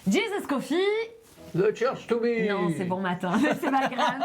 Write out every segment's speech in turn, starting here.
Jesus Coffee. The Church to be. Non, c'est bon matin, c'est pas grave.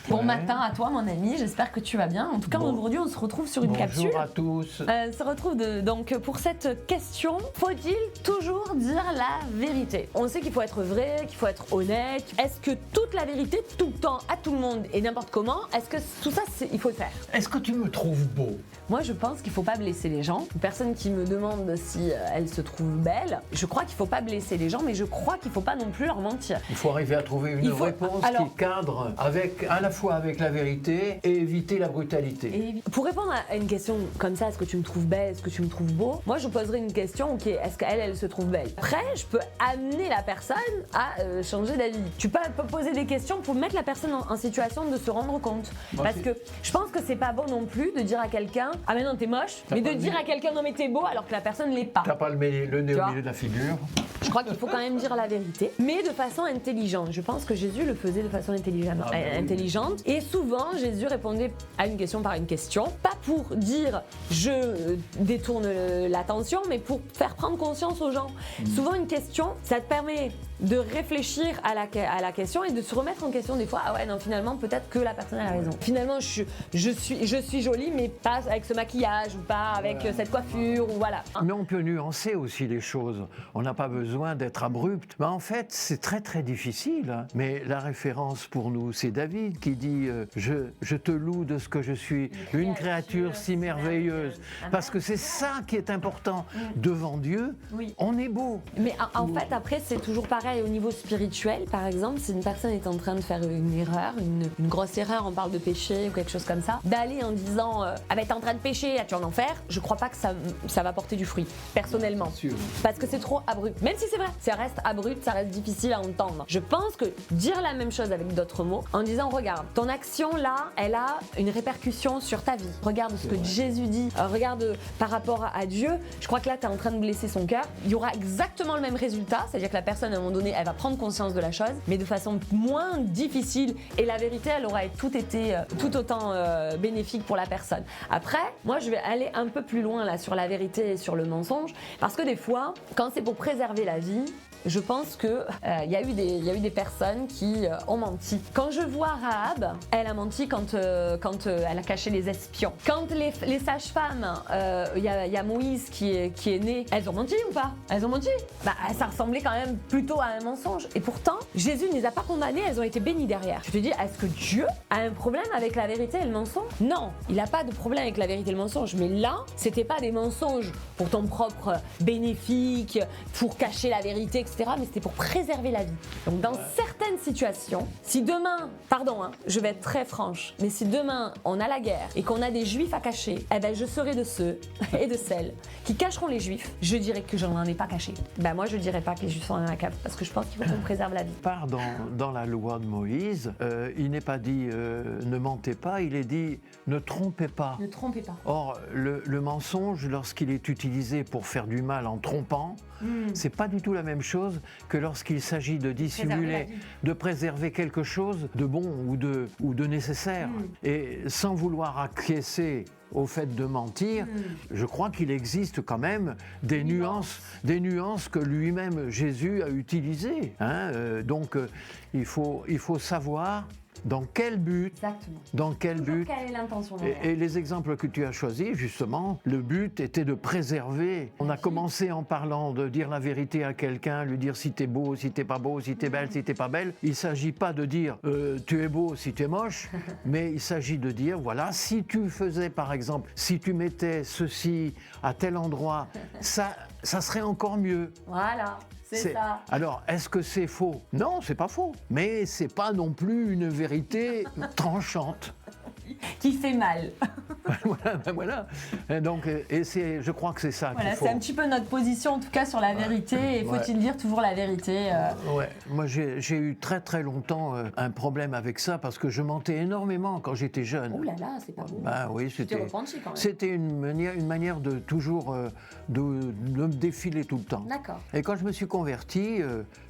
Bon matin à toi, mon ami. J'espère que tu vas bien. En tout cas, aujourd'hui, on se retrouve sur une capsule. Bonjour à tous. On se retrouve donc pour cette question. Faut-il toujours dire la vérité? On sait qu'il faut être vrai, qu'il faut être honnête. Est-ce que toute la vérité, tout le temps, à tout le monde et n'importe comment, est-ce que tout ça, il faut le faire? Est-ce que tu me trouves beau? Moi, je pense qu'il ne faut pas blesser les gens. Une personne qui me demande si elle se trouve belle, je crois qu'il ne faut pas blesser les gens, mais je crois qu'il ne faut pas non plus leur mentir. Il faut arriver à trouver une réponse qui cadre à la fois avec la vérité et éviter la brutalité. Pour répondre à une question comme ça, est-ce que tu me trouves belle, est-ce que tu me trouves beau, moi je poserais une question, ok, est-ce qu'elle se trouve belle? Après, je peux amener la personne à changer d'avis. Tu peux poser des questions pour mettre la personne en situation de se rendre compte. Parce que je pense que c'est pas bon non plus de dire à quelqu'un, ah mais non t'es moche, mais de dire à quelqu'un non mais t'es beau alors que la personne l'est pas. T'as pas le nez au milieu de la figure. Je crois qu'il faut quand même dire la vérité, mais de façon intelligente. Je pense que Jésus le faisait de façon intelligente. Et souvent, Jésus répondait à une question par une question. Pas pour dire je détourne l'attention, mais pour faire prendre conscience aux gens. Souvent, une question, ça te permet de réfléchir à la question et de se remettre en question des fois. Ah ouais, non, finalement, peut-être que la personne a raison. Finalement, je suis jolie, mais pas avec ce maquillage ou pas avec cette coiffure ou voilà. Mais on peut nuancer aussi les choses. On n'a pas besoin d'être abrupt. Mais en fait, c'est très très difficile. Hein. Mais la référence pour nous, c'est David qui dit je te loue de ce que je suis, une créature si merveilleuse. Parce que c'est ça qui est important. Devant Dieu, on est beau. Mais en fait, après, c'est toujours pareil au niveau spirituel. Par exemple, si une personne est en train de faire une erreur, une grosse erreur, on parle de péché ou quelque chose comme ça, d'aller en disant ah ben t'es en train de pécher, tu es en enfer, je crois pas que ça va porter du fruit, personnellement. Parce que c'est trop abrupt. Même si c'est vrai, ça reste abrupt, ça reste difficile à entendre. Je pense que dire la même chose avec d'autres mots, en disant regarde, ton action là, elle a une répercussion sur ta vie. Regarde ce que Jésus dit, regarde par rapport à Dieu, je crois que là tu es en train de blesser son cœur. Il y aura exactement le même résultat, c'est-à-dire que la personne à un moment donné, elle va prendre conscience de la chose, mais de façon moins difficile, et la vérité, elle aura tout autant bénéfique pour la personne. Après, moi je vais aller un peu plus loin là sur la vérité et sur le mensonge, parce que des fois, quand c'est pour préserver la vie, je pense que il y a eu des personnes qui ont menti. Quand je vois Rahab, elle a menti quand elle a caché les espions. Quand les sages-femmes, il y a Moïse qui est né, elles ont menti ou pas? Elles ont menti. Bah, ça ressemblait quand même plutôt à un mensonge. Et pourtant, Jésus ne les a pas condamnées, elles ont été bénies derrière. Tu te dis, est-ce que Dieu a un problème avec la vérité et le mensonge? Non, il n'a pas de problème avec la vérité et le mensonge. Mais là, c'était pas des mensonges pour ton propre bénéfice, pour cacher la vérité, etc. Mais c'était pour préserver la vie. Donc dans certaines situations, si demain, je vais être très franche, mais si demain on a la guerre et qu'on a des juifs à cacher, eh ben je serai de ceux et de celles qui cacheront les juifs. Je dirais que je n'en ai pas caché. Ben moi je dirais pas que les juifs sont dans la cave parce que je pense qu'il faut qu'on préserve la vie. Dans la loi de Moïse, il n'est pas dit ne mentez pas, il est dit ne trompez pas. Ne trompez pas. Or, le mensonge, lorsqu'il est utilisé pour faire du mal en trompant, c'est pas du tout la même chose que lorsqu'il s'agit de dissimuler, de préserver quelque chose de bon ou de nécessaire. Et sans vouloir acquiescer au fait de mentir, je crois qu'il existe quand même des nuances que lui-même Jésus a utilisées. Hein. Donc il faut savoir dans quel but. Exactement. Dans quel but. Quelle est l'intention et les exemples que tu as choisis, justement, le but était de préserver. On a commencé en parlant de dire la vérité à quelqu'un, lui dire si t'es beau, si t'es pas beau, si t'es belle, si t'es pas belle. Il ne s'agit pas de dire tu es beau si tu es moche, mais il s'agit de dire voilà, si tu faisais par exemple, si tu mettais ceci à tel endroit, ça serait encore mieux. Voilà. C'est ça. Alors, est-ce que c'est faux? Non, c'est pas faux. Mais c'est pas non plus une vérité tranchante. Qui fait mal. Voilà. Et donc, je crois que c'est ça qu'il faut. C'est un petit peu notre position, en tout cas, sur la vérité. Et faut-il dire toujours la vérité Ouais. Moi, j'ai eu très très longtemps un problème avec ça parce que je mentais énormément quand j'étais jeune. Oh là là, c'est pas beau. Bah oui, c'était repenti quand même. C'était une manière de toujours de me défiler tout le temps. D'accord. Et quand je me suis converti,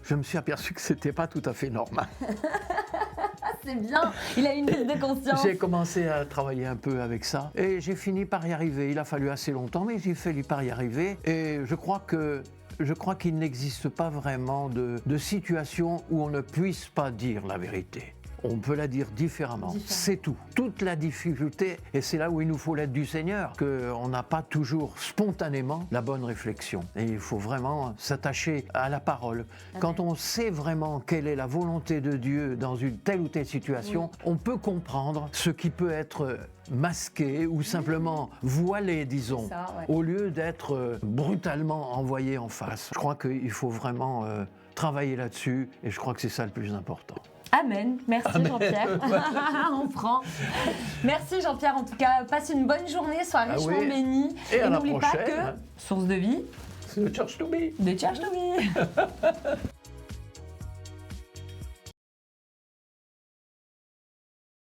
je me suis aperçu que c'était pas tout à fait normal. C'est bien. Il a une prise de conscience. J'ai commencé à travailler un peu avec ça et j'ai fini par y arriver. Il a fallu assez longtemps, mais j'ai fini par y arriver. Et je crois qu'il n'existe pas vraiment de situation où on ne puisse pas dire la vérité. On peut la dire différemment, c'est tout. Toute la difficulté, et c'est là où il nous faut l'aide du Seigneur, qu'on n'a pas toujours spontanément la bonne réflexion. Et il faut vraiment s'attacher à la parole. Amen. Quand on sait vraiment quelle est la volonté de Dieu dans une telle ou telle situation, on peut comprendre ce qui peut être masqué ou simplement voilé, disons, au lieu d'être brutalement envoyé en face. Je crois qu'il faut vraiment travailler là-dessus, et je crois que c'est ça le plus important. Amen. Merci Jean-Pierre. On prend. Merci Jean-Pierre. En tout cas, passe une bonne journée, sois richement béni. Et n'oublie pas que hein. source de vie. The Church to be. The Church to be.